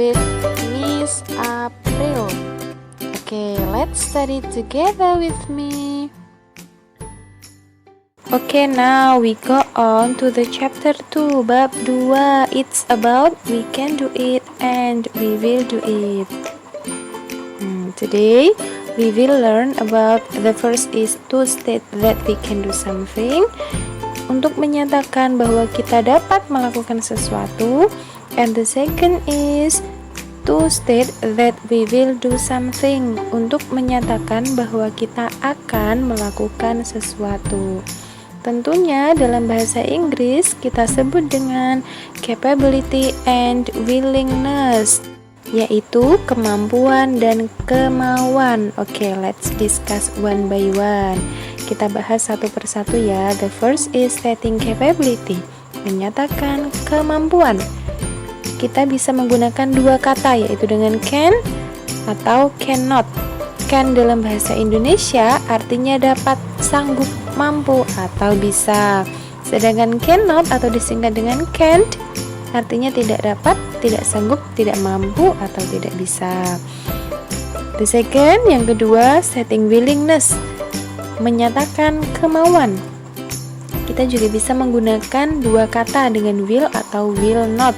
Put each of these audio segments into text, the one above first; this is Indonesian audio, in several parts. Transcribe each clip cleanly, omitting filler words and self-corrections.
with Miss April. Okay, let's study together with me. Okay, now we go on to the chapter 2, bab 2. It's about we can do it and we will do it. Today we will learn about the first is to state that we can do something, untuk menyatakan bahwa kita dapat melakukan sesuatu, and the second is to state that we will do something, untuk menyatakan bahwa kita akan melakukan sesuatu. Tentunya dalam bahasa Inggris kita sebut dengan capability and willingness, yaitu kemampuan dan kemauan. Okay, let's discuss one by one. Kita bahas satu persatu ya. The first is stating capability, menyatakan kemampuan. Kita bisa menggunakan dua kata, yaitu dengan can atau cannot. Can dalam bahasa Indonesia artinya dapat, sanggup, mampu, atau bisa. Sedangkan cannot atau disingkat dengan can't artinya tidak dapat, tidak sanggup, tidak mampu, atau tidak bisa. The second, yang kedua, setting willingness, menyatakan kemauan. Kita juga bisa menggunakan dua kata dengan will atau will not.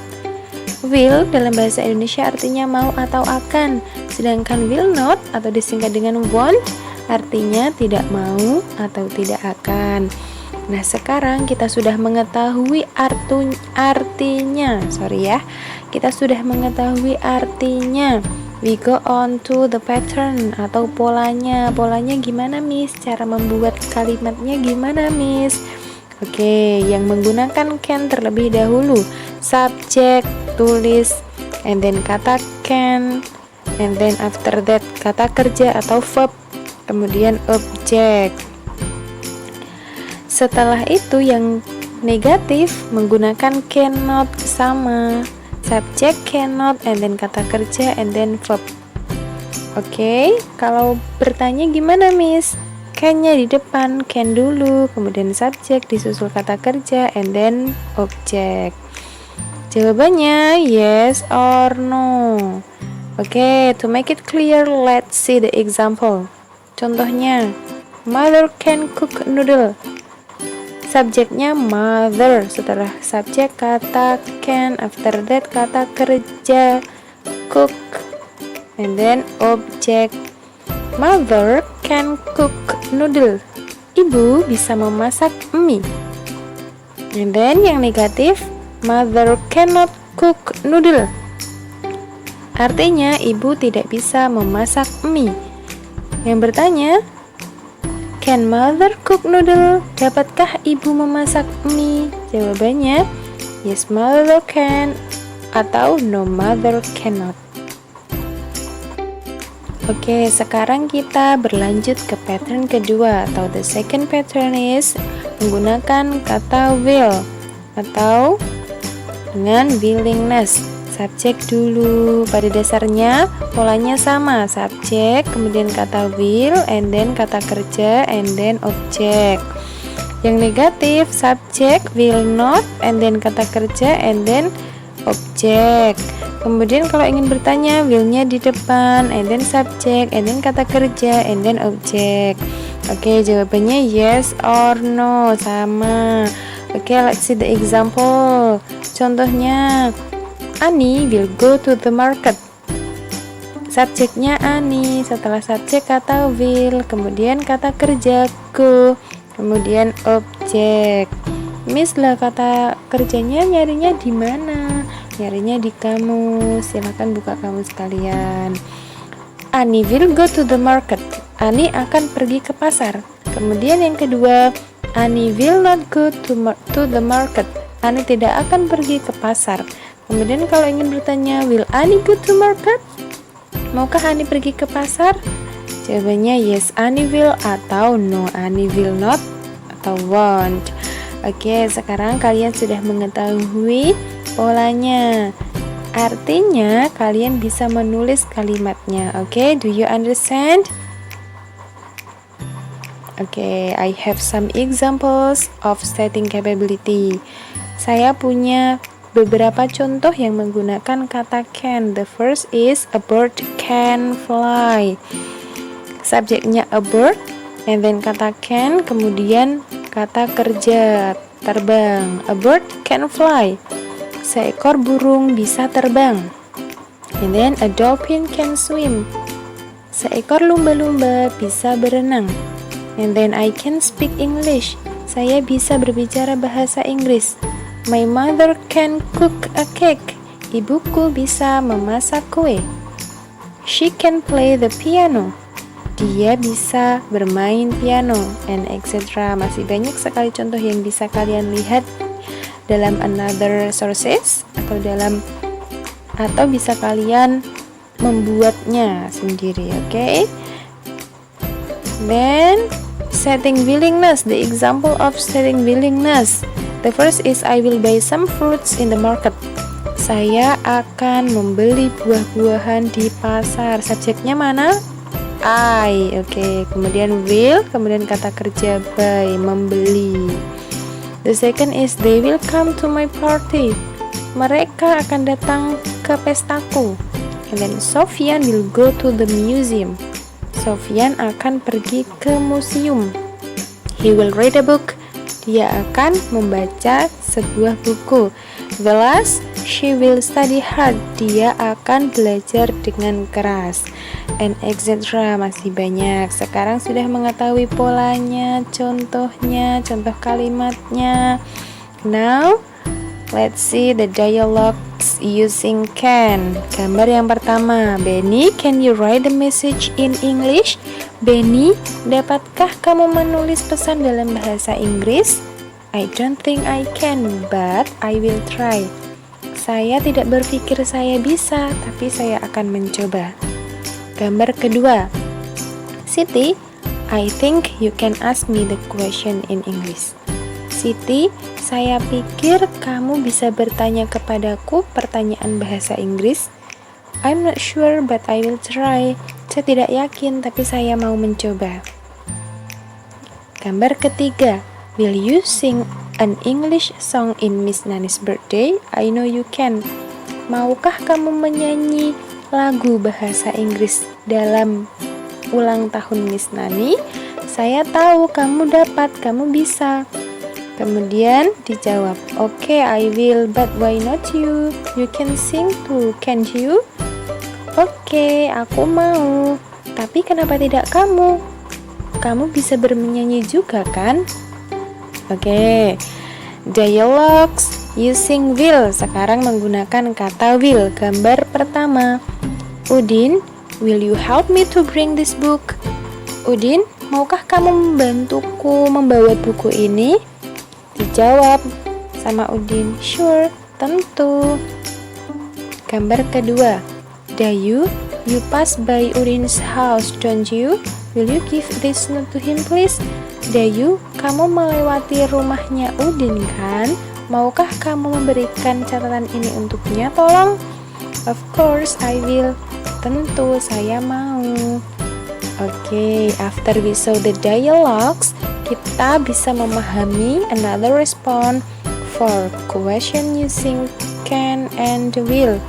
Will dalam bahasa Indonesia artinya mau atau akan, sedangkan will not atau disingkat dengan won't artinya tidak mau atau tidak akan. Nah, sekarang kita sudah mengetahui artinya. Kita sudah mengetahui artinya. We go on to the pattern atau polanya. Polanya gimana, Miss? Cara membuat kalimatnya gimana, Miss? Oke, yang menggunakan can terlebih dahulu. Subject, tulis, and then kata can, and then after that kata kerja atau verb, kemudian objek. Setelah itu yang negatif menggunakan cannot, sama subject cannot, and then kata kerja, and then verb. Oke, kalau bertanya gimana, Miss? Can-nya di depan, can dulu, kemudian subjek disusul kata kerja, and then objek. Jawabannya yes or no. Oke, to make it clear, let's see the example. Contohnya, mother can cook noodle. Subjeknya mother, setelah subjek kata can, after that kata kerja cook, and then objek. Mother can cook noodle. Ibu bisa memasak mie. And then yang negatif, mother cannot cook noodle. Artinya ibu tidak bisa memasak mie. Yang bertanya, can mother cook noodle? Dapatkah ibu memasak mie? Jawabannya yes, mother can, atau no, mother cannot. Oke, sekarang kita berlanjut ke pattern kedua, atau the second pattern is menggunakan kata will atau dengan willingness. Subjek dulu. Pada dasarnya polanya sama, subjek, kemudian kata will, and then kata kerja, and then objek. Yang negatif, subjek, will not, and then kata kerja, and then objek. Kemudian kalau ingin bertanya, will-nya di depan, and then subjek, and then kata kerja, and then objek. Oke, jawabannya yes or no, sama. Oke, let's see the example. Contohnya, Ani will go to the market. Subjeknya Ani, setelah subjek kata will, kemudian kata kerja go, kemudian objek. Miss lah, kata kerjanya nyarinya di mana? Nyarinya di kamus. Silakan buka kamus kalian. Ani will go to the market. Ani akan pergi ke pasar. Kemudian yang kedua, Ani will not go to the market. Ani tidak akan pergi ke pasar. Kemudian kalau ingin bertanya, will Ani go to market? Maukah Ani pergi ke pasar? Jawabannya yes, Ani will, atau no, Ani will not, atau won't. Oke, sekarang kalian sudah mengetahui polanya. Artinya kalian bisa menulis kalimatnya. Oke, do you understand? Oke, I have some examples of stating capability. Saya punya beberapa contoh yang menggunakan kata can. The first is a bird can fly. Subjeknya a bird, and then kata can, kemudian kata kerja, terbang. A bird can fly. Seekor burung bisa terbang. And then a dolphin can swim. Seekor lumba-lumba bisa berenang. And then I can speak English. Saya bisa berbicara bahasa Inggris. My mother can cook a cake. Ibuku bisa memasak kue. She can play the piano. Dia bisa bermain piano, and etc. Masih banyak sekali contoh yang bisa kalian lihat dalam another sources atau bisa kalian membuatnya sendiri, okay? Then setting willingness, the example of setting willingness. The first is I will buy some fruits in the market. Saya akan membeli buah-buahan di pasar. Subjeknya mana? I. Oke, kemudian will, kemudian kata kerja buy, membeli. The second is they will come to my party. Mereka akan datang ke pestaku. And then Sofyan will go to the museum. Sofyan akan pergi ke museum. He will read a book. Dia akan membaca sebuah buku. The last, she will study hard. Dia akan belajar dengan keras. And etc. Masih banyak. Sekarang sudah mengetahui polanya, contohnya, contoh kalimatnya. Now, let's see the dialogues using can. Gambar yang pertama, Benny, can you write the message in English? Benny, dapatkah kamu menulis pesan dalam bahasa Inggris? I don't think I can, but I will try. Saya tidak berpikir saya bisa, tapi saya akan mencoba. Gambar kedua, Siti, I think you can ask me the question in English. Siti, saya pikir kamu bisa bertanya kepadaku pertanyaan bahasa Inggris. I'm not sure, but I will try. Saya tidak yakin, tapi saya mau mencoba. Gambar ketiga, will you sing an English song in Miss Nani's birthday? I know you can. Maukah kamu menyanyi lagu bahasa Inggris dalam ulang tahun Miss Nani? Saya tahu kamu dapat, kamu bisa. Kemudian dijawab, okay, I will, but why not you? You can sing too, can't you? Oke, aku mau. Tapi kenapa tidak kamu? Kamu bisa bernyanyi juga kan? Oke, dialogues using will. Sekarang menggunakan kata will. Gambar pertama, Udin, will you help me to bring this book? Udin, maukah kamu membantuku membawa buku ini? Dijawab sama Udin, sure, tentu. Gambar kedua, Dayu, you pass by Udin's house, don't you? Will you give this note to him, please? Dayu, kamu melewati rumahnya Udin kan? Maukah kamu memberikan catatan ini untuknya, tolong? Of course, I will. Tentu, saya mau. Oke, after we saw the dialogues, kita bisa memahami another response for question using can and will.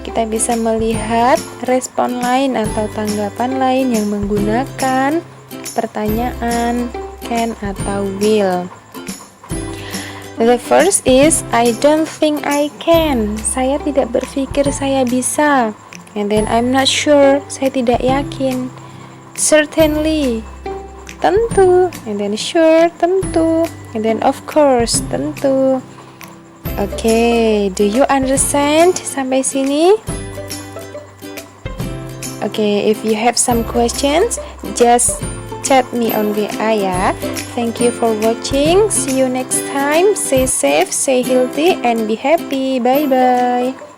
Kita bisa melihat respon lain atau tanggapan lain yang menggunakan pertanyaan can atau will. The first is I don't think I can. Saya tidak berpikir saya bisa. And then I'm not sure. Saya tidak yakin. Certainly, tentu. And then sure, tentu. And then of course, tentu. Okay, do you understand sampai sini? Okay, if you have some questions, just chat me on WA ya. Thank you for watching. See you next time. Stay safe, stay healthy, and be happy. Bye bye.